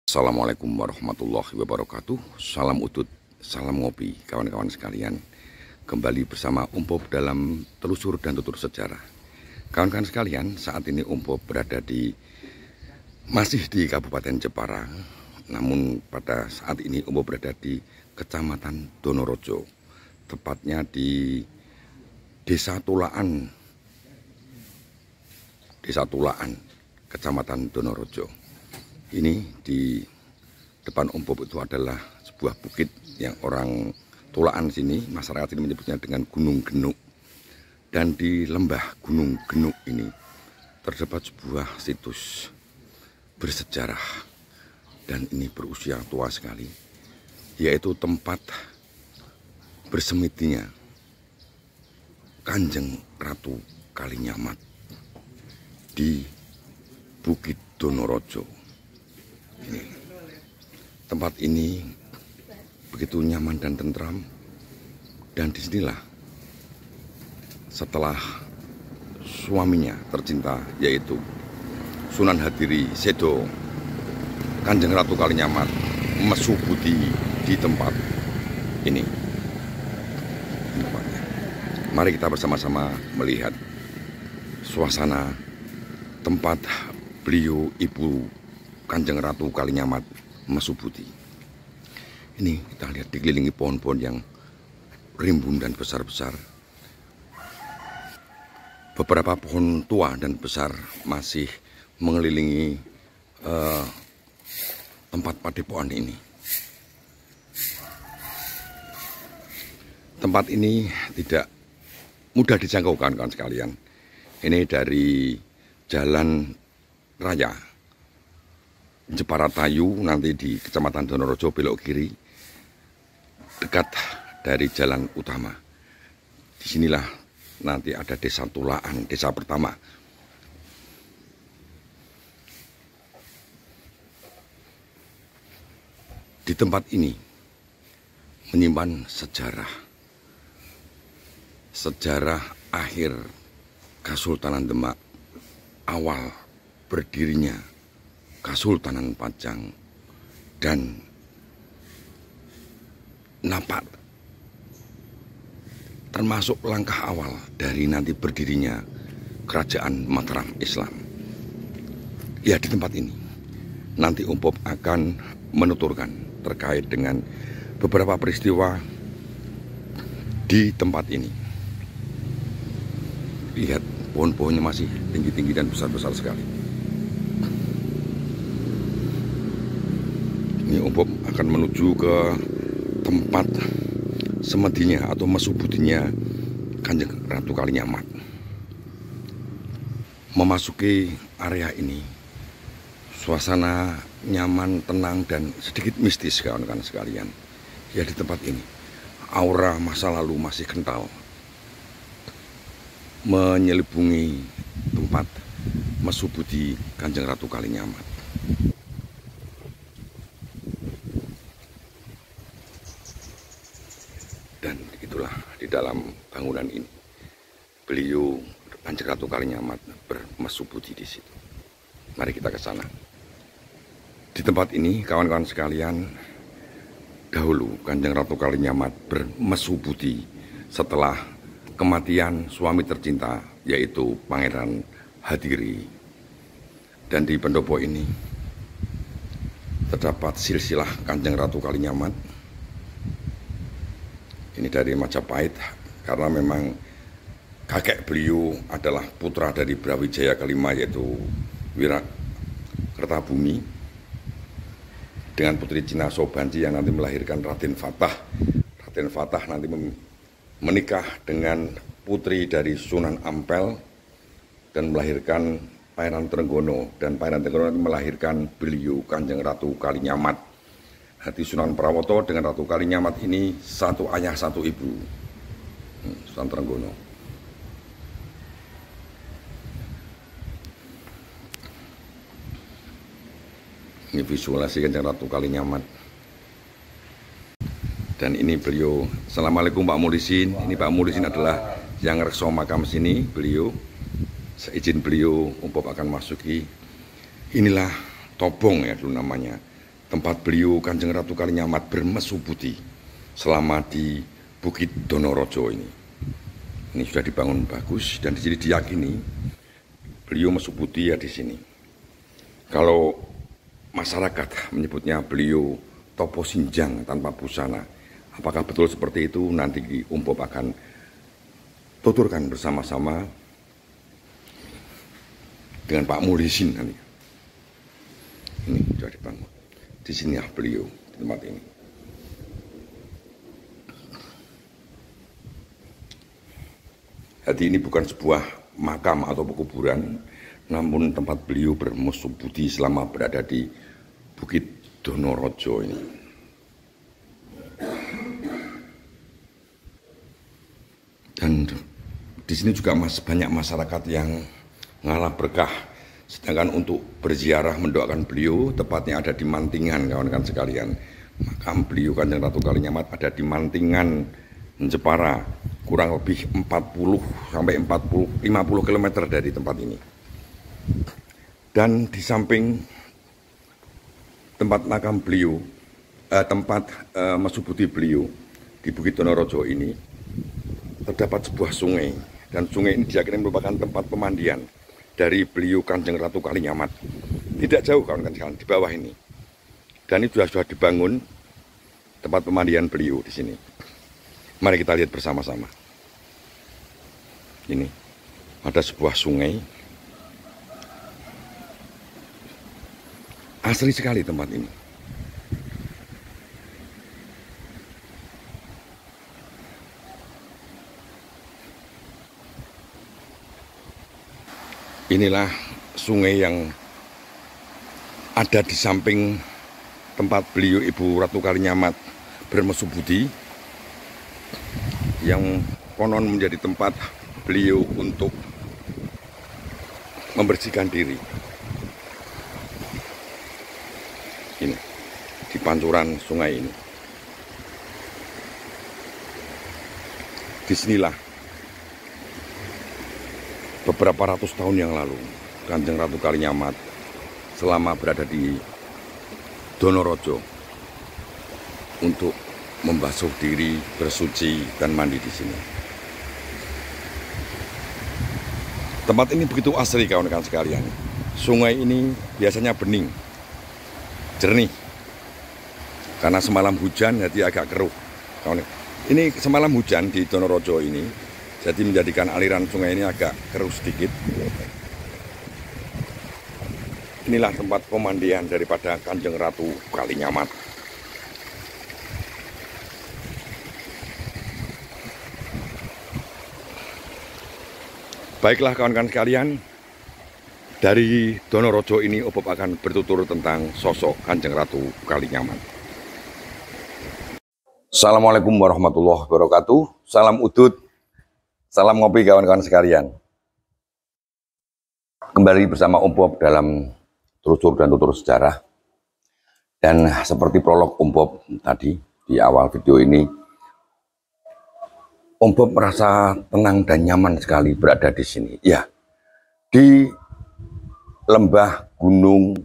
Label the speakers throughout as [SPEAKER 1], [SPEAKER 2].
[SPEAKER 1] Assalamualaikum warahmatullahi wabarakatuh. Salam utut, salam ngopi kawan-kawan sekalian. Kembali bersama Umpop dalam telusur dan tutur sejarah. Kawan-kawan sekalian, saat ini Umpop berada masih di Kabupaten Jepara. Namun pada saat ini Umpop berada di Kecamatan Donorojo, tepatnya di Desa Tulaan, Kecamatan Donorojo. Ini di depan Umpop itu adalah sebuah bukit yang orang Tulaan sini, masyarakat ini menyebutnya dengan Gunung Genuk. Dan di lembah Gunung Genuk ini terdapat sebuah situs bersejarah dan ini berusia tua sekali, yaitu tempat bersemitinya Kanjeng Ratu Kalinyamat di Bukit Donorojo. Tempat ini begitu nyaman dan tentram, dan disinilah setelah suaminya tercinta yaitu Sunan Hadiri Sedo Kanjeng Ratu Kalinyamat mesu budi di tempat ini. Mari kita bersama-sama melihat suasana tempat beliau Ibu Kanjeng Ratu Kalinyamat mesu budi. Ini kita lihat dikelilingi pohon-pohon yang rimbun dan besar-besar. Beberapa pohon tua dan besar masih mengelilingi tempat padepokan ini. Tempat ini tidak mudah dijangkau kawan-kawan sekalian. Ini dari jalan raya Jepara Tayu, nanti di Kecamatan Donorojo belok kiri, dekat dari jalan utama. Disinilah nanti ada Desa Tulaan, desa pertama. Di tempat ini menyimpan sejarah akhir Kesultanan Demak, awal berdirinya Kesultanan Pajang, dan napak termasuk langkah awal dari nanti berdirinya Kerajaan Mataram Islam. Ya, di tempat ini nanti Umpop akan menuturkan terkait dengan beberapa peristiwa di tempat ini. Lihat, pohon-pohonnya masih tinggi-tinggi dan besar-besar sekali. Ini Umpop akan menuju ke tempat semedinya atau mesu budinya Kanjeng Ratu Kalinyamat. Memasuki area ini, suasana nyaman, tenang, dan sedikit mistis kawan-kawan sekalian. Ya, di tempat ini aura masa lalu masih kental menyelipungi tempat mesu budi Kanjeng Ratu Kalinyamat. Dan itulah di dalam bangunan ini beliau Kanjeng Ratu Kalinyamat bermesu budi di situ. Mari kita ke sana. Di tempat ini kawan-kawan sekalian, dahulu Kanjeng Ratu Kalinyamat bermesu budi setelah kematian suami tercinta yaitu Pangeran Hadiri. Dan di pendopo ini terdapat silsilah Kanjeng Ratu Kalinyamat. Ini dari Majapahit, karena memang kakek beliau adalah putra dari Brawijaya kelima yaitu Wirakertabumi dengan putri Cina Sobanji yang nanti melahirkan Raden Fatah. Raden Fatah nanti menikah dengan putri dari Sunan Ampel dan melahirkan Pangeran Trenggono, dan Pangeran Trenggono nanti melahirkan beliau Kanjeng Ratu Kalinyamat. Hati Sunan Prawoto dengan Ratu Kalinyamat ini satu ayah satu ibu, Sunan Trenggono. Ini visualisasi Kanjeng Ratu Kalinyamat. Dan ini beliau. Assalamualaikum Pak Mulisin. Ini Pak Mulisin adalah yang rekso makam sini. Beliau, seizin beliau Umpop akan masuki. Inilah Tobong ya dulu namanya. tempat beliau Kanjeng Ratu Kalinyamat bermesu budi selama di Bukit Donorojo ini. Ini sudah dibangun bagus dan di sini diyakini beliau mesu budi ya di sini. Kalau masyarakat menyebutnya beliau Topo Sinjang tanpa busana, apakah betul seperti itu? Nanti Umpop akan tuturkan bersama-sama dengan Pak Mulisin nanti. Ini sudah dibangun. Di sini ya beliau di tempat ini. Jadi ini bukan sebuah makam atau pekuburan, namun tempat beliau bermusuh budi selama berada di Bukit Donorojo ini. Dan di sini juga banyak masyarakat yang ngalah berkah. Sedangkan untuk berziarah mendoakan beliau, tepatnya ada di Mantingan, kawan-kawan sekalian. Makam beliau Kanjeng Ratu Kalinyamat ada di Mantingan, Jepara, kurang lebih 40 sampai 50 km dari tempat ini. Dan di samping tempat makam beliau, tempat mesu budi beliau di Bukit Donorojo ini, terdapat sebuah sungai. Dan sungai ini diyakini merupakan tempat pemandian dari beliau Kanjeng Ratu Kalinyamat. Tidak jauh kawan-kawan sekalian, di bawah ini. Dan ini sudah dibangun tempat pemandian beliau di sini. Mari kita lihat bersama-sama. Ini ada sebuah sungai. Asri sekali tempat ini. Inilah sungai yang ada di samping tempat beliau Ibu Ratu Kalinyamat bermesu budi, yang konon menjadi tempat beliau untuk membersihkan diri. Ini di pancuran sungai ini. Disinilah beberapa ratus tahun yang lalu Kanjeng Ratu Kalinyamat selama berada di Donorojo untuk membasuh diri, bersuci dan mandi di sini. Tempat ini begitu asri kawan-kawan sekalian. Sungai ini biasanya bening, jernih. Karena semalam hujan jadi agak keruh. Ini semalam hujan di Donorojo ini, jadi menjadikan aliran sungai ini agak keruh sedikit. Inilah tempat pemandian daripada Kanjeng Ratu Kalinyamat. Baiklah kawan-kawan sekalian, dari Donorojo ini Umpop akan bertutur tentang sosok Kanjeng Ratu Kalinyamat. Assalamualaikum warahmatullahi wabarakatuh. Salam udut, salam ngopi kawan-kawan sekalian. Kembali bersama Umpop dalam telusur dan tutur sejarah. Dan seperti prolog Umpop tadi di awal video ini, Umpop merasa tenang dan nyaman sekali berada di sini. Ya, di lembah, gunung,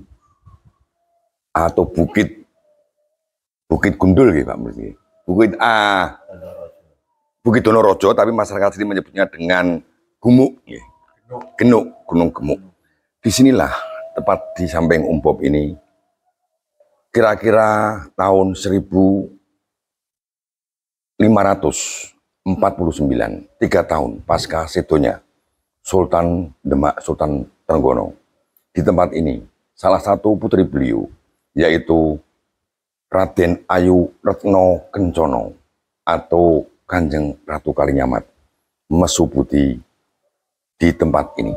[SPEAKER 1] atau bukit Gundul gitu Pak Murni. Bukit Donorojo, tapi masyarakat sini menyebutnya dengan Gumuk, Genuk, Gunung Gemuk. Disinilah tepat di samping Umpop ini, kira-kira tahun 1549, 3 tahun pasca sedonya Sultan Demak, Sultan Trenggono. Di tempat ini, salah satu putri beliau, yaitu Raden Ayu Retno Kencono atau Kanjeng Ratu Kalinyamat, mesu budi di tempat ini.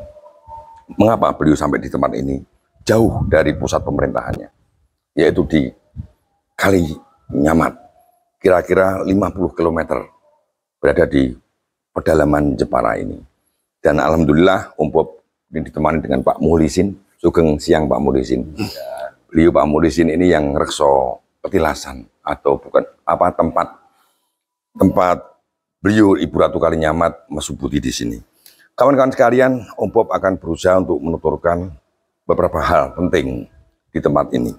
[SPEAKER 1] Mengapa beliau sampai di tempat ini? Jauh dari pusat pemerintahannya, yaitu di Kalinyamat, kira-kira 50 km berada di pedalaman Jepara ini. Dan alhamdulillah Umpop ini ditemani dengan Pak Mulisin. Sugeng siang Pak Mulisin. Beliau Pak Mulisin ini yang rekso petilasan atau bukan apa tempat beliau Ibu Ratu Kalinyamat mesu budi di sini. Kawan-kawan sekalian, Umpop akan berusaha untuk menuturkan beberapa hal penting di tempat ini.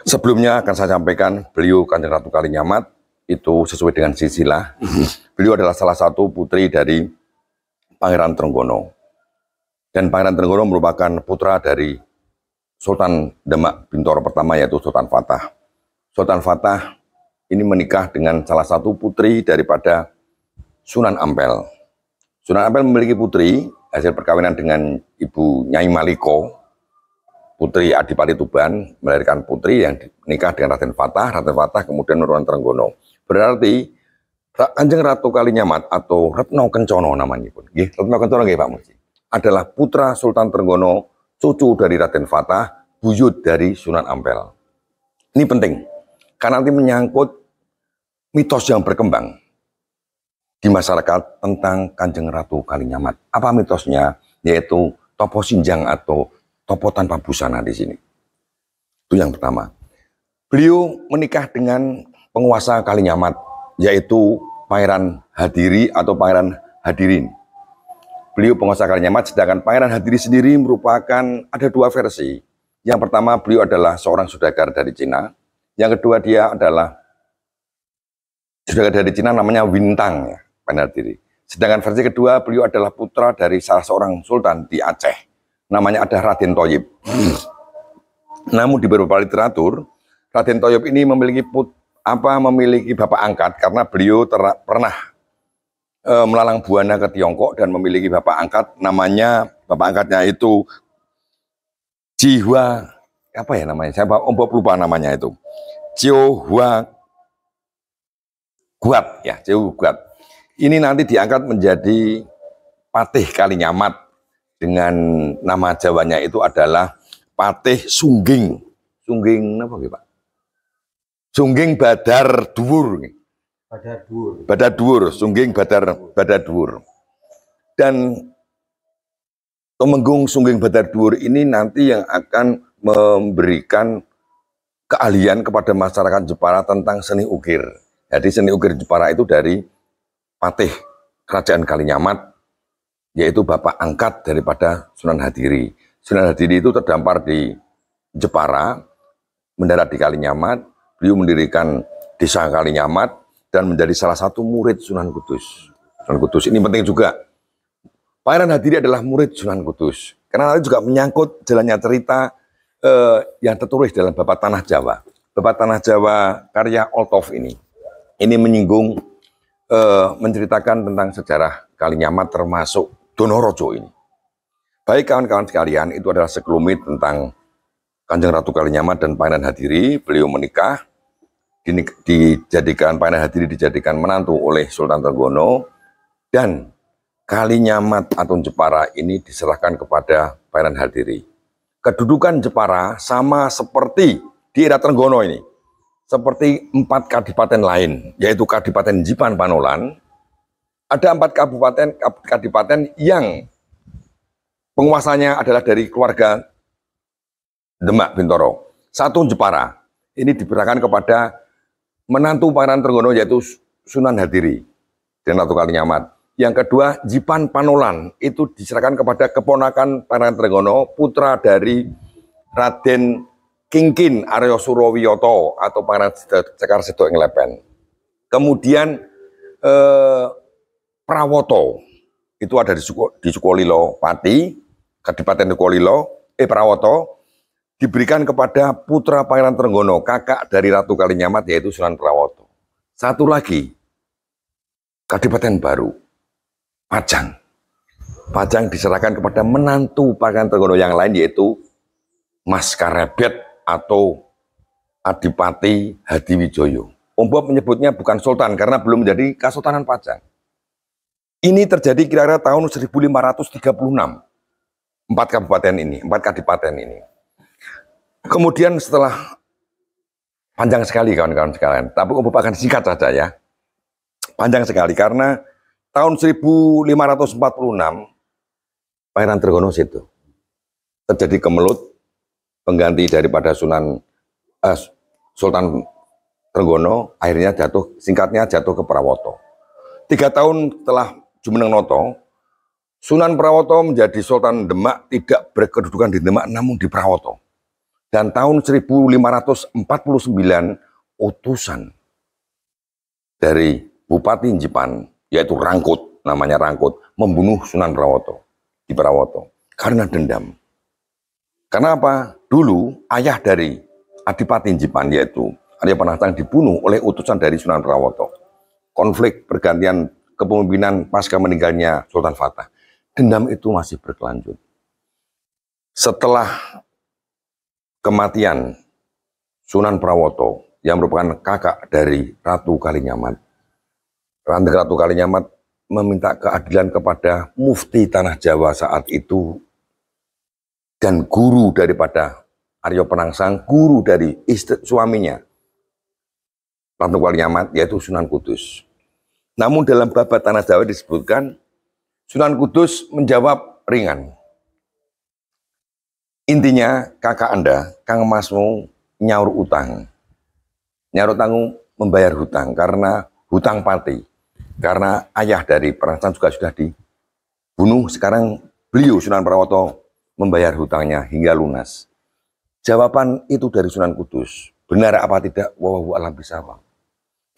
[SPEAKER 1] Sebelumnya akan saya sampaikan beliau Kanjeng Ratu Kalinyamat itu sesuai dengan silsilah. Beliau adalah salah satu putri dari Pangeran Trenggono. Dan Pangeran Trenggono merupakan putra dari Sultan Demak Bintoro pertama, yaitu Sultan Fatah. Sultan Fatah ini menikah dengan salah satu putri daripada Sunan Ampel. Sunan Ampel memiliki putri hasil perkawinan dengan Ibu Nyai Maliko, putri Adipati Tuban, melahirkan putri yang menikah dengan Raden Fatah. Raden Fatah kemudian menurunan Trenggono. Berarti Kanjeng Ratu Kalinyamat atau Retno Kencono namanya pun. Retno Kencono Pak Muji, adalah putra Sultan Trenggono, cucu dari Raden Fatah, buyut dari Sunan Ampel. Ini penting karena nanti menyangkut mitos yang berkembang di masyarakat tentang Kanjeng Ratu Kalinyamat. Apa mitosnya? Yaitu topo sinjang atau topo tanpa busana di sini. Itu yang pertama. Beliau menikah dengan penguasa Kalinyamat, yaitu Pangeran Hadiri atau Pangeran Hadirin. Beliau penguasa Kalinyamat, sedangkan Pangeran Hadiri sendiri merupakan ada dua versi. Yang pertama, beliau adalah seorang saudagar dari Cina. Yang kedua, dia adalah saudagar dari Cina namanya Wintang, ya, Pangeran Hadiri. Sedangkan versi kedua, beliau adalah putra dari salah seorang sultan di Aceh. Namanya ada Raden Thoyib. Namun di beberapa literatur, Raden Thoyib ini memiliki bapak angkat karena beliau pernah melalang buana ke Tiongkok dan memiliki bapak angkat, namanya bapak angkatnya itu Jihua, apa ya namanya? Saya lupa namanya itu. Jihua Guat ya, Jihua Guat. Ini nanti diangkat menjadi Patih Kalinyamat dengan nama Jawanya itu adalah Patih Sungging. Sungging apa gitu, Pak? Sungging Badar Dhuwur. Badar Dhuwur, Sungging Badar Dhuwur. Dan Tumenggung Sungging Badar Dhuwur ini nanti yang akan memberikan keahlian kepada masyarakat Jepara tentang seni ukir. Jadi seni ukir Jepara itu dari Patih Kerajaan Kalinyamat, yaitu bapak angkat daripada Sunan Hadiri. Sunan Hadiri itu terdampar di Jepara, mendarat di Kalinyamat, beliau mendirikan desa Kalinyamat dan menjadi salah satu murid Sunan Kudus. Sunan Kudus ini penting juga. Pangeran Hadiri adalah murid Sunan Kudus. Karena nanti juga menyangkut jalannya cerita yang tertulis dalam Babat Tanah Jawa. Babat Tanah Jawa karya Oltov ini. Ini menyinggung, menceritakan tentang sejarah Kalinyamat termasuk Donorojo ini. Baik kawan-kawan sekalian, itu adalah sekelumit tentang Kanjeng Ratu Kalinyamat dan Pangeran Hadiri. Beliau menikah, Pangeran Hadiri dijadikan menantu oleh Sultan Trenggono, dan Kalinyamat atau Jepara ini diserahkan kepada Pangeran Hadiri. Kedudukan Jepara sama seperti di era Trenggono ini, seperti 4 kadipaten lain, yaitu Kadipaten Jipan Panolan. Ada 4 kadipaten yang penguasanya adalah dari keluarga Demak Bintoro. 1 Jepara, ini diberikan kepada menantu Pangeran Trenggono yaitu Sunan Hadiri dan Ratu Kalinyamat. Yang kedua, Jipan Panolan, itu diserahkan kepada keponakan Pangeran Trenggono, putra dari Raden Kingkin Aryo Surowiyoto atau Pangeran Sekar Sedo ing Lepen. Kemudian Prawoto, itu ada di Sukolilo Pati, Kadipaten Sukolilo, Prawoto, diberikan kepada putra Pangeran Trenggono, kakak dari Ratu Kalinyamat, yaitu Sunan Prawoto. Satu lagi, Kadipaten Baru, Pajang. Pajang diserahkan kepada menantu Pangeran Trenggono yang lain, yaitu Mas Karebet atau Adipati Hadiwijoyo. Om Bob menyebutnya bukan sultan karena belum menjadi Kesultanan Pajang. Ini terjadi kira-kira tahun 1536. 4 kabupaten ini, 4 kadipaten ini. Kemudian setelah, panjang sekali kawan-kawan sekalian, tapi Om Bob akan singkat saja ya. Panjang sekali karena tahun 1546 Pangeran Trenggono itu terjadi kemelut, pengganti daripada Sultan Trenggono, akhirnya singkatnya jatuh ke Prawoto. 3 tahun setelah Jumeneng Noto, Sunan Prawoto menjadi Sultan Demak, tidak berkedudukan di Demak namun di Prawoto. Dan tahun 1549 utusan dari Bupati Jipan, yaitu Rangkut, namanya Rangkut, membunuh Sunan Prawoto di Prawoto karena dendam. Karena apa? Dulu ayah dari Adipati Jipan, yaitu Arya Penangsang, dibunuh oleh utusan dari Sunan Prawoto. Konflik pergantian kepemimpinan pasca meninggalnya Sultan Fatah. Dendam itu masih berkelanjut. Setelah kematian Sunan Prawoto yang merupakan kakak dari Ratu Kalinyamat, Ratu Kalinyamat meminta keadilan kepada Mufti Tanah Jawa saat itu dan guru daripada Arya Penangsang, guru dari suaminya Ratu Kalinyamat, yaitu Sunan Kudus. Namun dalam babat Tanah Jawa disebutkan Sunan Kudus menjawab ringan. Intinya kakak Anda, Kang Masmu, nyaur utang. Nyaur utang membayar hutang karena hutang pati. Karena ayah dari Penangsang juga sudah dibunuh, sekarang beliau Sunan Prawoto membayar hutangnya hingga lunas. Jawaban itu dari Sunan Kudus. Benar apa tidak? Wallahu a'lam bishawab.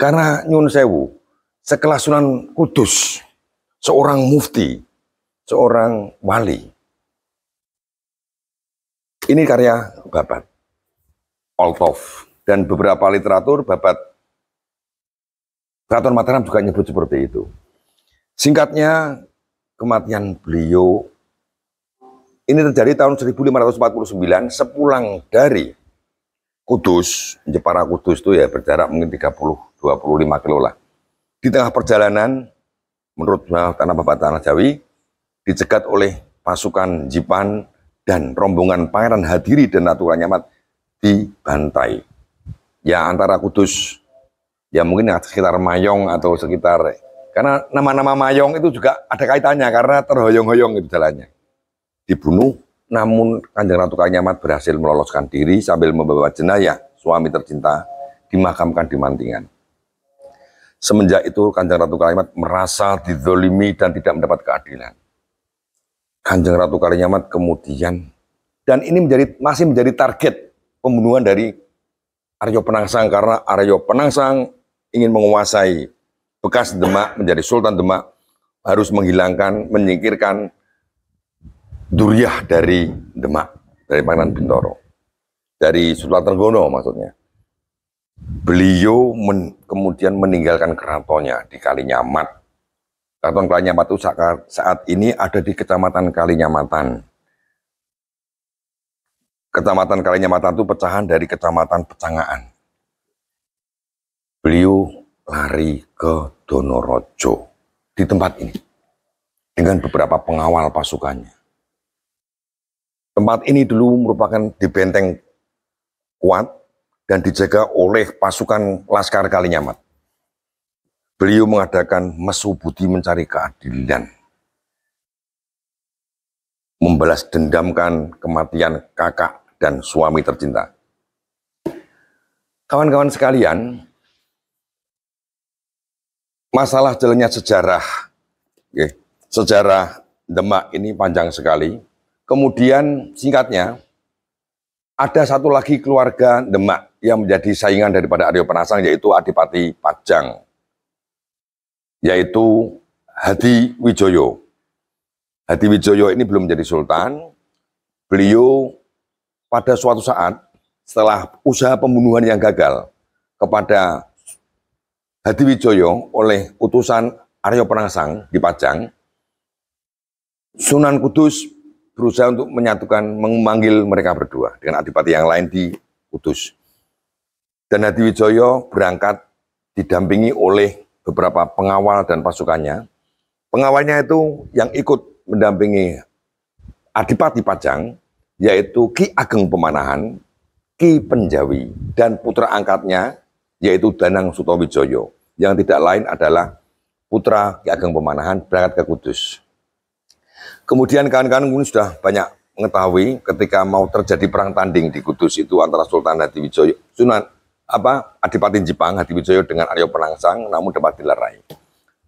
[SPEAKER 1] Karena nyun sewu, sekelas Sunan Kudus, seorang mufti, seorang wali. Ini karya babat Oltov dan beberapa literatur babat Keraton Mataram juga nyebut seperti itu. Singkatnya, kematian beliau ini terjadi tahun 1549 sepulang dari Kudus. Jepara Kudus itu ya berjarak mungkin 30-25 kilo lah. Di tengah perjalanan, menurut tanah babat Tanah Jawi, dicegat oleh pasukan Jipan dan rombongan Pangeran Hadiri dan Ratu Kalinyamat dibantai. Ya antara Kudus, ya mungkin sekitar Mayong atau sekitar, karena nama-nama Mayong itu juga ada kaitannya karena terhoyong-hoyong itu jalannya. Dibunuh, namun Kanjeng Ratu Kalinyamat berhasil meloloskan diri sambil membawa jenazah suami tercinta dimakamkan di Mantingan. Semenjak itu Kanjeng Ratu Kalinyamat merasa dizolimi dan tidak mendapat keadilan. Kanjeng Ratu Kalinyamat kemudian, dan ini masih menjadi target pembunuhan dari Arya Penangsang karena Arya Penangsang ingin menguasai bekas Demak menjadi Sultan Demak, harus menghilangkan, menyingkirkan Duryah dari Demak, dari Pangeran Bintoro, dari Sultan Trenggono maksudnya. Beliau kemudian meninggalkan keratonnya di Kalinyamat. Keraton Kalinyamat itu saat ini ada di Kecamatan Kalinyamatan. Kecamatan Kalinyamatan itu pecahan dari Kecamatan Pecangaan. Beliau lari ke Donorojo di tempat ini dengan beberapa pengawal pasukannya. Tempat ini dulu merupakan di benteng kuat dan dijaga oleh pasukan Laskar Kalinyamat. Beliau mengadakan mesu budi mencari keadilan, membalas dendamkan kematian kakak dan suami tercinta. Kawan-kawan sekalian, masalah jalannya sejarah, sejarah Demak ini panjang sekali. Kemudian singkatnya, ada satu lagi keluarga Demak yang menjadi saingan daripada Arya Penangsang, yaitu Adipati Pajang, yaitu Hadi Wijoyo. Hadi Wijoyo ini belum menjadi sultan. Beliau pada suatu saat setelah usaha pembunuhan yang gagal kepada Hadi Wijoyo oleh utusan Arya Penangsang di Pajang, Sunan Kudus berusaha untuk memanggil mereka berdua dengan adipati yang lain di Kudus. Dan Hadi Wijoyo berangkat didampingi oleh beberapa pengawal dan pasukannya. Pengawalnya itu yang ikut mendampingi Adipati Pajang, yaitu Ki Ageng Pemanahan, Ki Penjawi, dan putra angkatnya, yaitu Danang Sutowijoyo. Yang tidak lain adalah putra Ki Ageng Pemanahan berangkat ke Kudus. Kemudian kawan-kawan mungkin sudah banyak mengetahui ketika mau terjadi perang tanding di Kudus itu antara Sultan Hadi Wijoyo, Adipati Jipang Hadi Wijoyo dengan Arya Penangsang, namun dapat dilerai.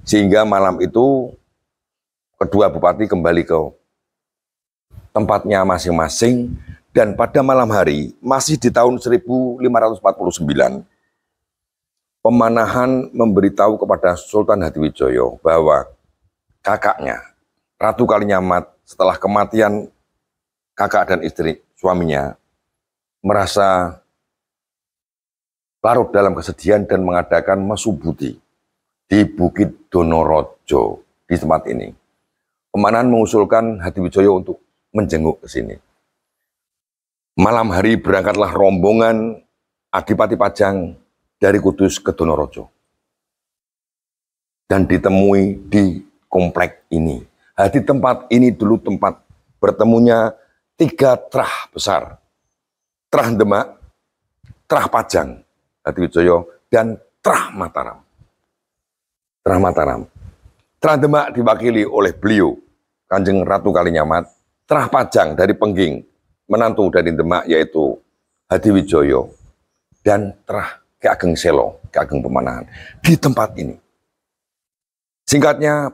[SPEAKER 1] Sehingga malam itu kedua bupati kembali ke tempatnya masing-masing Dan pada malam hari, masih di tahun 1549, pemanahan memberitahu kepada Sultan Hadiwijoyo bahwa kakaknya, Ratu Kalinyamat, setelah kematian kakak dan istri suaminya, merasa larut dalam kesedihan dan mengadakan mesubuti di Bukit Donorojo di tempat ini. Pemanahan mengusulkan Hadiwijoyo untuk menjenguk ke sini. Malam hari berangkatlah rombongan Adipati Pajang dari Kudus ke Donorojo. Dan ditemui di komplek ini. Di tempat ini dulu tempat bertemunya 3 trah besar. Trah Demak, Trah Pajang, Hadiwijoyo, dan Trah Mataram. Trah Mataram. Trah Demak diwakili oleh beliau, Kanjeng Ratu Kalinyamat. Trah Pajang dari Pengging, menantu dari Demak yaitu Hadiwijoyo, dan Trah Ki Ageng Selo, Ki Ageng Pemanahan di tempat ini. Singkatnya,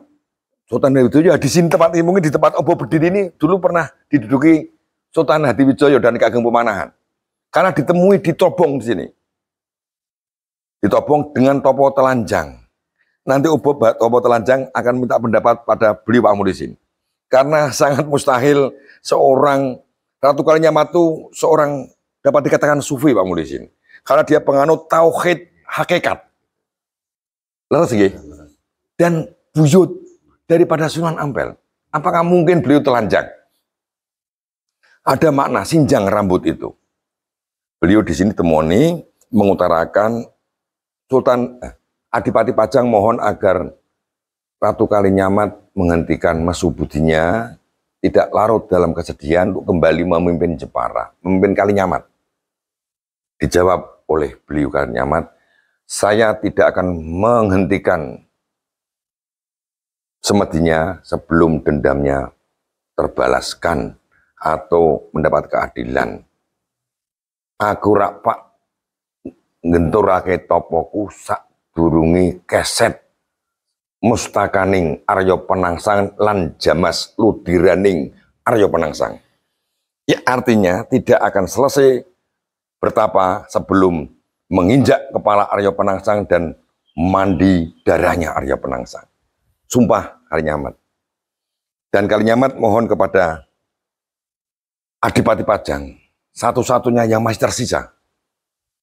[SPEAKER 1] Sultan Hadiwijoyo di sini tempat ini, mungkin di tempat Obo berdiri ini dulu pernah diduduki Sultan Hadiwijoyo dan Ki Ageng Pemanahan. Karena ditemui ditobong di sini. Ditobong dengan topo telanjang. Nanti topo telanjang akan minta pendapat pada beliau Pak Mulisin. Karena sangat mustahil seorang Ratu Kalinyamat itu seorang dapat dikatakan sufi Pak Mulisin. Karena dia penganut tauhid hakikat. Lalu sih, dan buyut daripada Sunan Ampel. Apakah mungkin beliau telanjang? Ada makna sinjang rambut itu. Beliau di sini temoni mengutarakan Sultan Adipati Pajang mohon agar Ratu Kalinyamat menghentikan mesubudinya, tidak larut dalam kesedihan untuk kembali memimpin Jepara, memimpin Kalinyamat. Dijawab oleh beliau Kalinyamat, saya tidak akan menghentikan semedinya sebelum dendamnya terbalaskan atau mendapat keadilan. Aku rak pak ngenturake topoku sak durungi keset mustakaning Arya Penangsang lan jamas ludiraning Arya Penangsang. Ya artinya tidak akan selesai bertapa sebelum menginjak kepala Arya Penangsang dan mandi darahnya Arya Penangsang. Sumpah Kalinyamat. Dan Kalinyamat mohon kepada Adipati Pajang, satu-satunya yang masih tersisa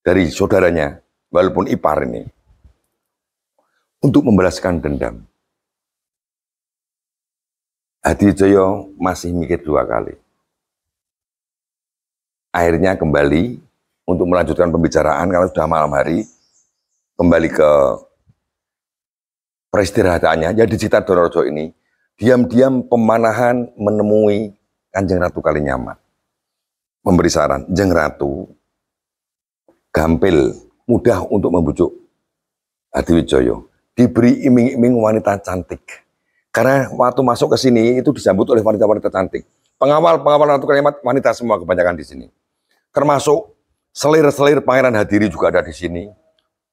[SPEAKER 1] dari saudaranya, walaupun ipar ini, untuk membalaskan dendam. Hadiwijoyo masih mikir 2 kali. Akhirnya kembali untuk melanjutkan pembicaraan karena sudah malam hari, kembali ke peristirahataannya. Jadi di Cita Donorojo ini, diam-diam Pemanahan menemui Kanjeng Ratu Kalinyamat. Memberi saran, Jeng Ratu, gampil, mudah untuk membujuk Hadiwijoyo. Diberi iming-iming wanita cantik. Karena waktu masuk ke sini itu disambut oleh wanita-wanita cantik. Pengawal Ratu Kalinyamat wanita semua kebanyakan di sini. Termasuk selir-selir Pangeran Hadiri juga ada di sini.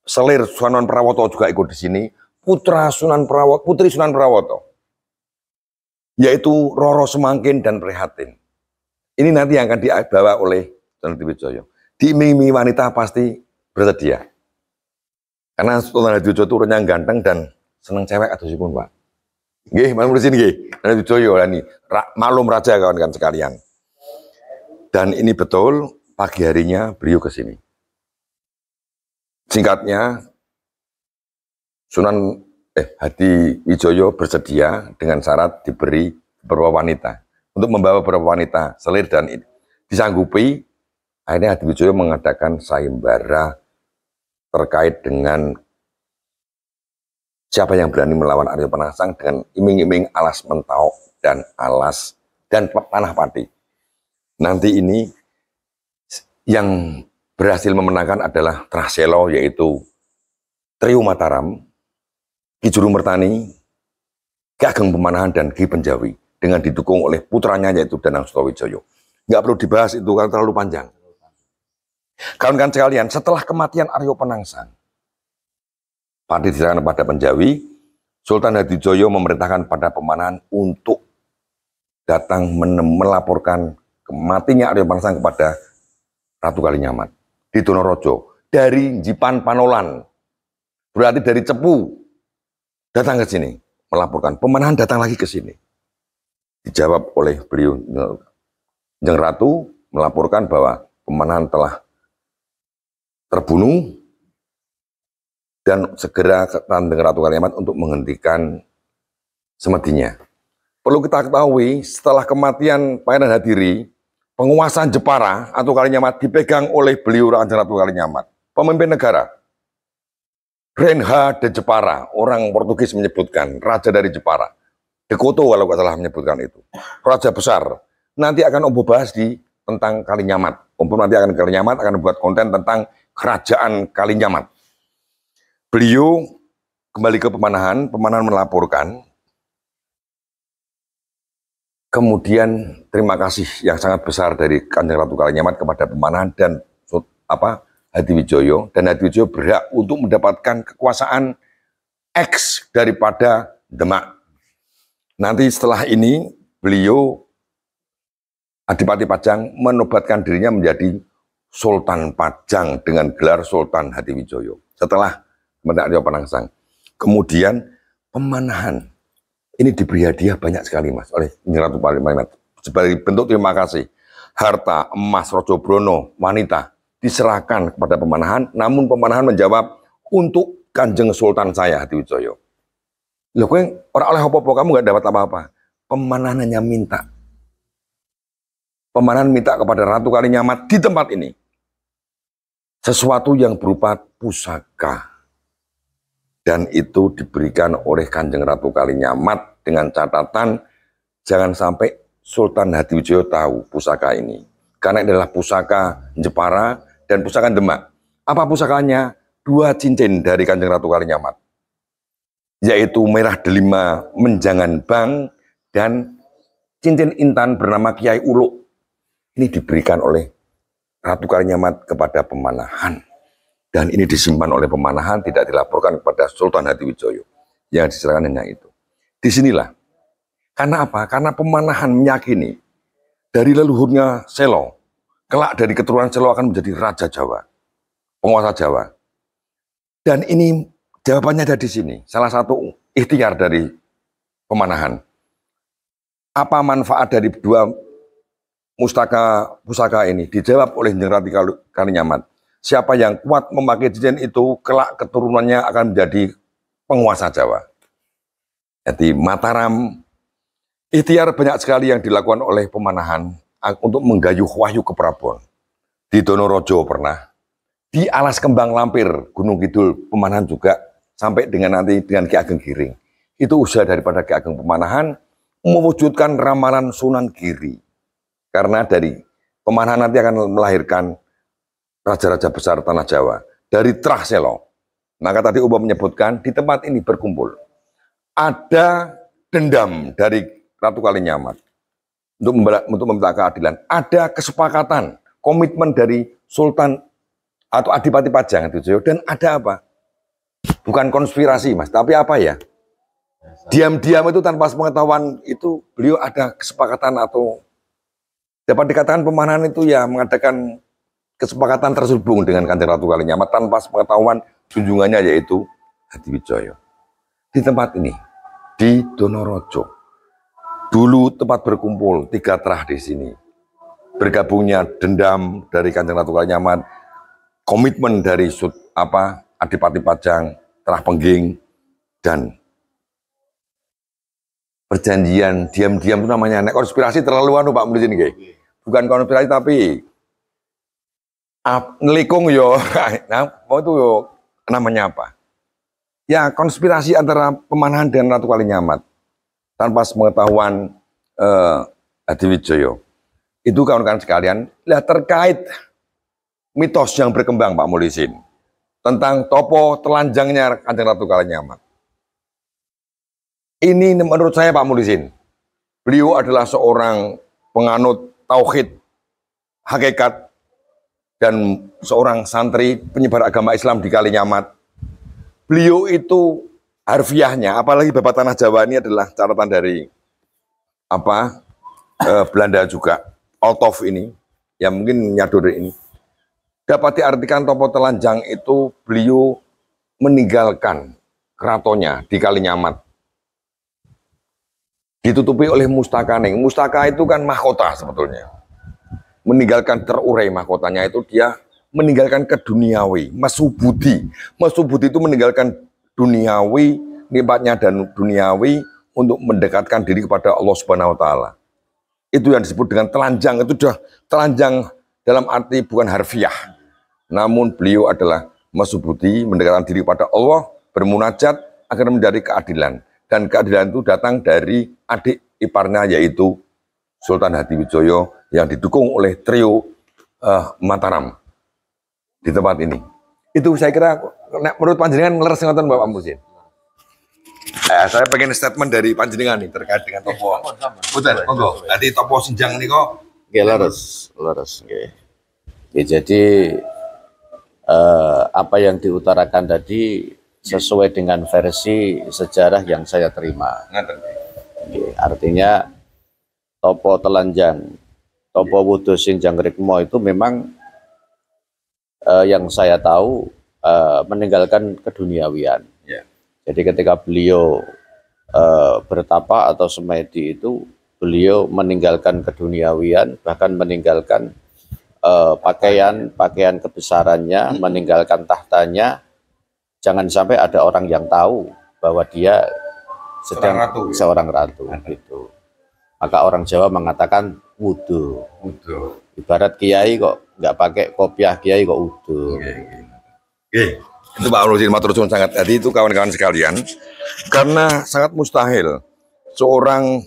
[SPEAKER 1] Selir Sunan Prawoto juga ikut di sini. Putri Sunan Prawoto. Yaitu Roro Semangkin dan Prihatin. Ini nanti yang akan dibawa oleh Sultan Hadiwijoyo. Diiming-imingi wanita pasti bersedia. Karena Sultan Hadiwijoyo itu orangnya ganteng dan senang cewek atau sipun, Pak. Nggih, maklum di sini nggih. Hadiwijoyo ini malum raja kawan-kawan sekalian. Dan ini betul pagi harinya beliau ke sini. Singkatnya Hadiwijoyo bersedia dengan syarat diberi beberapa wanita. Untuk membawa beberapa wanita selir dan disanggupi, akhirnya Hadiwijoyo mengadakan sayembara terkait dengan siapa yang berani melawan Arya Penangsang dengan iming-iming alas mentau dan alas dan panah pati. Nanti ini yang berhasil memenangkan adalah Trah Selo, yaitu Trio Mataram, Ki Juru Mertani, Ki Ageng Pemanahan, dan Ki Penjawi, dengan didukung oleh putranya yaitu Danang Sutawijoyo. Nggak perlu dibahas itu karena terlalu panjang. Kawan-kawan sekalian, setelah kematian Arya Penangsang, pati diserahkan pada Penjawi, Sultan Hadiwijoyo memerintahkan pada Pemanahan untuk datang melaporkan matinya Arya Pangsang kepada Ratu Kalinyamat di Donorojo dari Jipan Panolan, berarti dari Cepu datang ke sini melaporkan. Pemanahan datang lagi ke sini, dijawab oleh beliau Kanjeng Ratu melaporkan bahwa Pemanahan telah terbunuh dan segera ke Kanjeng Ratu Kalinyamat untuk menghentikan semedinya. Perlu kita ketahui, setelah kematian Pangeran Hadiri, penguasaan Jepara atau Kalinyamat dipegang oleh beliau Kanjeng Ratu Kalinyamat, pemimpin negara. Renha de Jepara, orang Portugis menyebutkan, raja dari Jepara. De Coto kalau nggak salah menyebutkan itu. Raja besar. Nanti akan Om bahas tentang Kalinyamat. Om nanti akan Kalinyamat, akan membuat konten tentang kerajaan Kalinyamat. Beliau kembali ke Pemanahan melaporkan. Kemudian terima kasih yang sangat besar dari Kanjeng Ratu Kalinyamat kepada Pemanahan dan Hadiwijoyo, dan Hadiwijoyo berhak untuk mendapatkan kekuasaan X daripada Demak. Nanti setelah ini beliau Adipati Pajang menobatkan dirinya menjadi Sultan Pajang dengan gelar Sultan Hadiwijoyo setelah kemerdekaan Arya Pangsang. Kemudian Pemanahan ini diberi hadiah banyak sekali Mas oleh Ratu Kalinyamat sebagai bentuk terima kasih. Harta, emas, rojobrono, wanita diserahkan kepada Pemanahan, namun Pemanahan menjawab untuk Kanjeng Sultan saya Hadiwijoyo. Loh, kowe ora oleh apa-apa, kamu nggak dapat apa-apa. Pemanahan hanya minta. Pemanahan minta kepada Ratu Kalinyamat di tempat ini sesuatu yang berupa pusaka. Dan itu diberikan oleh Kanjeng Ratu Kalinyamat dengan catatan jangan sampai Sultan Hadiwijoyo tahu pusaka ini. Karena ini adalah pusaka Jepara dan pusaka Demak. Apa pusakanya? 2 cincin dari Kanjeng Ratu Kalinyamat. Yaitu merah delima menjangan bang dan cincin intan bernama Kiai Uluk. Ini diberikan oleh Ratu Kalinyamat kepada Pemanahan. Dan ini disimpan oleh Pemanahan, tidak dilaporkan kepada Sultan Hadiwijoyo. Yang diserahkan hanya itu. Disinilah. Karena apa? Karena Pemanahan meyakini dari leluhurnya Selo, kelak dari keturunan Selo akan menjadi Raja Jawa, penguasa Jawa. Dan ini jawabannya ada di sini. Salah satu ikhtiar dari Pemanahan. Apa manfaat dari 2 pusaka ini? Dijawab oleh Ratu Kalinyamat. Siapa yang kuat memakai cincin itu, kelak keturunannya akan menjadi penguasa Jawa. Jadi Mataram, ikhtiar banyak sekali yang dilakukan oleh Pemanahan untuk menggayuh wahyu keprabon. Di Donorojo pernah, di Alas Kembang Lampir, Gunung Kidul, Pemanahan juga, sampai dengan nanti dengan Ki Ageng Giring. Itu usaha daripada Ki Ageng Pemanahan mewujudkan ramalan Sunan Giri. Karena dari Pemanahan nanti akan melahirkan raja-raja besar tanah Jawa dari Trah Selo. Maka tadi Uba menyebutkan di tempat ini berkumpul ada dendam dari Ratu Kalinyamat untuk meminta keadilan. Ada kesepakatan, komitmen dari Sultan atau Adipati Pajang Hadiwijoyo, dan ada apa? Bukan konspirasi Mas, tapi apa ya? Diam-diam itu tanpa pengetahuan itu beliau ada kesepakatan atau dapat dikatakan Pemanahan itu ya mengadakan kesepakatan terselubung dengan Kanjeng Ratu Kalinyamat tanpa pengetahuan junjungannya yaitu Hadiwijoyo. Di tempat ini, di Donorojo, dulu tempat berkumpul 3 trah di sini. Bergabungnya dendam dari Kanjeng Ratu Kalinyamat, komitmen dari Adipati Pajang, Trah Pengging, dan perjanjian diam-diam itu namanya konspirasi terlalu Pak Mulisin nggih. Bukan konspirasi tapi ngelikung yo, nah itu yo namanya apa? Ya konspirasi antara Pemanahan dan Ratu Kalinyamat tanpa pengetahuan Hadiwijoyo. Itu kawan-kawan sekalian, lah terkait mitos yang berkembang Pak Mulisin tentang topo telanjangnya Kanjeng Ratu Kalinyamat. Ini menurut saya Pak Mulisin, beliau adalah seorang penganut tauhid, hakikat, dan seorang santri penyebar agama Islam di Kalinyamat. Beliau itu harfiahnya, apalagi Bapak Tanah Jawa ini adalah catatan dari Belanda juga. Altov ini, yang mungkin nyadur ini, dapat diartikan Topo Telanjang itu beliau meninggalkan keratonnya di Kalinyamat, ditutupi oleh Mustakaning. Mustaka itu kan mahkota sebetulnya. Meninggalkan terurai mahkotanya itu dia meninggalkan ke duniawi, masubudi. Masubudi itu meninggalkan duniawi, nikmatnya dan duniawi untuk mendekatkan diri kepada Allah Subhanahu wa taala. Itu yang disebut dengan telanjang. Itu sudah telanjang dalam arti bukan harfiah. Namun beliau adalah masubudi, mendekatkan diri kepada Allah, bermunajat agar mencari keadilan. Dan keadilan itu datang dari adik iparnya, yaitu Sultan Hadiwijoyo yang didukung oleh trio Mataram di tempat ini. Itu saya kira menurut panjenengan ngeleres ngoten Bapak Musin. Saya pengen statement dari panjenengan nih terkait dengan Topo. Betul, monggo. Nanti Topo Senjang nih kok.
[SPEAKER 2] Nggih leres, nggih. Ya, jadi apa yang diutarakan tadi sesuai dengan versi sejarah yang saya terima. Nggih, artinya Topo Telanjang, Topo Wudo Sinjang Rikmo itu memang yang saya tahu meninggalkan keduniawian.
[SPEAKER 1] Yeah.
[SPEAKER 2] Jadi ketika beliau bertapa atau semedi itu, beliau meninggalkan keduniawian, bahkan meninggalkan pakaian kebesarannya, meninggalkan tahtanya. Jangan sampai ada orang yang tahu bahwa dia sedang seorang ratu gitu. Maka orang Jawa mengatakan wudo. Ibarat kiai kok nggak pakai kopiah, kiai kok wudo.
[SPEAKER 1] Itu Pak Uludin matur suwun sangat. Jadi itu kawan-kawan sekalian, karena sangat mustahil seorang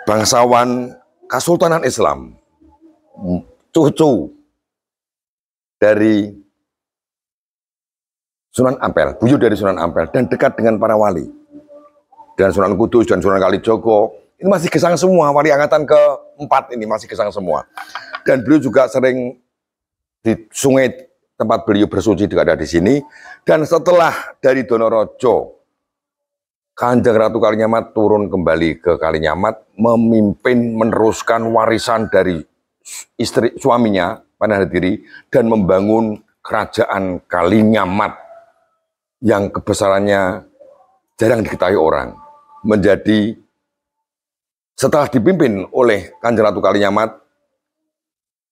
[SPEAKER 1] bangsawan Kesultanan Islam, cucu dari Sunan Ampel, buyut dari Sunan Ampel, dan dekat dengan para wali, dan Sunan Kudus dan Sunan Kalijogo, ini masih gesang semua, wali angkatan ke-4 ini masih gesang semua. Dan beliau juga sering di sungai tempat beliau bersuci juga ada di sini. Dan setelah dari Donorojo, Kanjeng Ratu Kalinyamat turun kembali ke Kalinyamat, memimpin meneruskan warisan dari istri suaminya Pandharadiri dan membangun kerajaan Kalinyamat yang kebesarannya jarang diketahui orang, menjadi setelah dipimpin oleh Kanjeng Ratu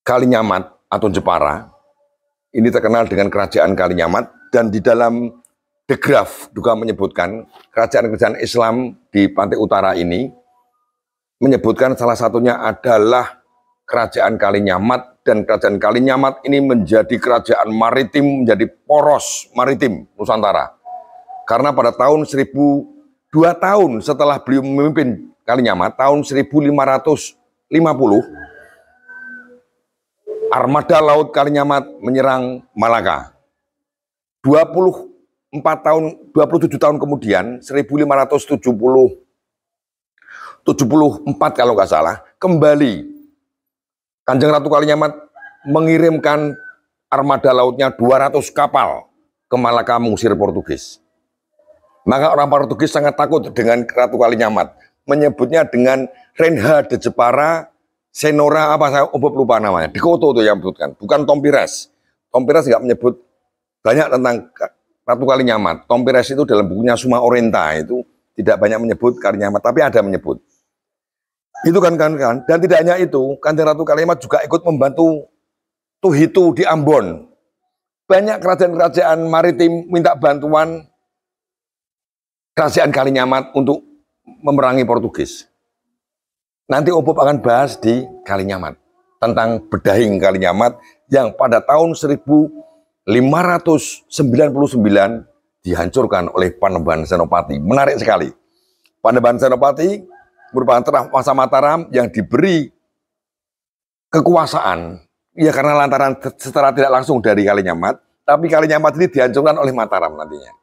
[SPEAKER 1] Kalinyamat atau Jepara, ini terkenal dengan kerajaan Kalinyamat. Dan di dalam The Graph juga menyebutkan kerajaan-kerajaan Islam di pantai utara ini, menyebutkan salah satunya adalah kerajaan Kalinyamat. Dan kerajaan Kalinyamat ini menjadi kerajaan maritim, menjadi poros maritim Nusantara. Karena pada tahun 2 tahun setelah beliau memimpin Kalinyamat, tahun 1550, armada laut Kalinyamat menyerang Malaka. 27 tahun kemudian, 1574 kalau nggak salah, kembali Kanjeng Ratu Kalinyamat mengirimkan armada lautnya 200 kapal ke Malaka mengusir Portugis. Maka orang Portugis sangat takut dengan Ratu Kalinyamat, menyebutnya dengan Renha de Jepara, Senora apa saya lupa namanya. Di Koto itu yang menyebutkan, bukan Tom Pires. Tom Pires nggak menyebut banyak tentang Ratu Kalinyamat. Tom Pires itu dalam bukunya Suma Orenta itu tidak banyak menyebut Kalinyamat, tapi ada menyebut. Itu kan. Dan tidak hanya itu, Kanjeng Ratu Kalinyamat juga ikut membantu Tuhitu di Ambon. Banyak kerajaan-kerajaan maritim minta bantuan kerajaan Kalinyamat untuk memerangi Portugis. Nanti Opop akan bahas di Kalinyamat tentang bedahing Kalinyamat yang pada tahun 1599 dihancurkan oleh Panembahan Senopati. Menarik sekali. Panembahan Senopati merupakan penguasa Mataram yang diberi kekuasaan ya karena lantaran secara tidak langsung dari Kalinyamat, tapi Kalinyamat ini dihancurkan oleh Mataram nantinya.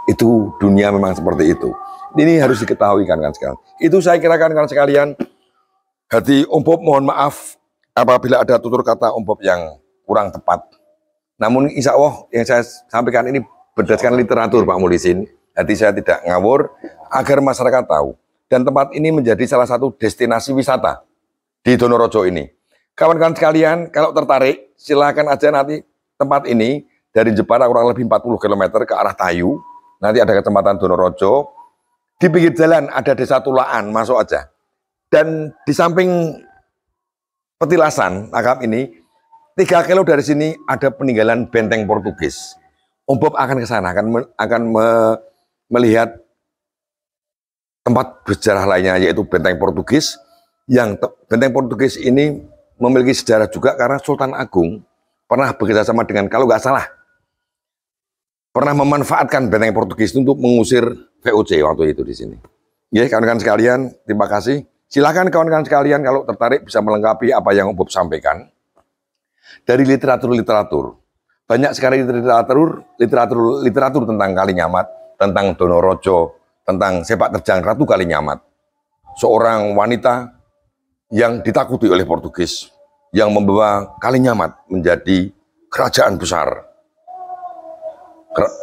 [SPEAKER 1] Itu dunia memang seperti itu. Ini harus diketahui kan sekalian. Itu saya kira kan sekalian. Hati Om Bob mohon maaf apabila ada tutur kata Om Bob yang kurang tepat. Namun insya Allah yang saya sampaikan ini berdasarkan literatur Pak Mulisin. Hati saya tidak ngawur agar masyarakat tahu. Dan tempat ini menjadi salah satu destinasi wisata di Donorojo ini. Kawan-kawan sekalian, kalau tertarik, silakan aja nanti tempat ini dari Jepara kurang lebih 40 km ke arah Tayu. Nanti ada Kecamatan Donorojo. Di pinggir jalan ada Desa Tulaan, masuk aja. Dan di samping petilasan makam ini, 3 kilo dari sini ada peninggalan benteng Portugis. Om Bob akan ke sana, akan melihat tempat bersejarah lainnya, yaitu benteng Portugis. Yang benteng Portugis ini memiliki sejarah juga karena Sultan Agung pernah bekerja sama dengan, kalau nggak salah, pernah memanfaatkan benteng Portugis untuk mengusir VOC waktu itu di sini. Ya, kawan-kawan sekalian, terima kasih. Silakan kawan-kawan sekalian kalau tertarik bisa melengkapi apa yang Om Bob sampaikan dari literatur-literatur. Banyak sekali literatur tentang Kalinyamat, tentang Donorojo, tentang sepak terjang Ratu Kalinyamat. Seorang wanita yang ditakuti oleh Portugis, yang membawa Kalinyamat menjadi kerajaan besar,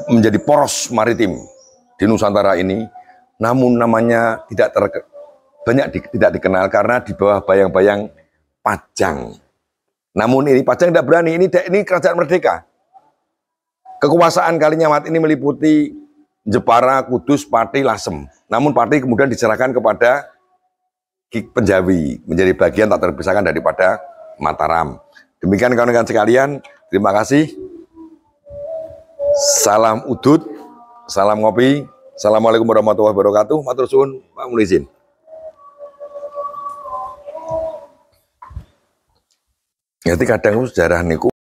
[SPEAKER 1] menjadi poros maritim di Nusantara ini, namun namanya tidak dikenal karena di bawah bayang-bayang Pajang. Namun ini Pajang tidak berani, ini kerajaan merdeka. Kekuasaan Kalinyamat ini meliputi Jepara, Kudus, Pati, Lasem. Namun Pati kemudian diserahkan kepada Penjawi, menjadi bagian tak terpisahkan daripada Mataram. Demikian kawan-kawan sekalian, terima kasih. Salam udut, salam ngopi. Assalamualaikum warahmatullahi wabarakatuh. Matur suwun, Pak Mulizin. Jadi kadang sejarah niku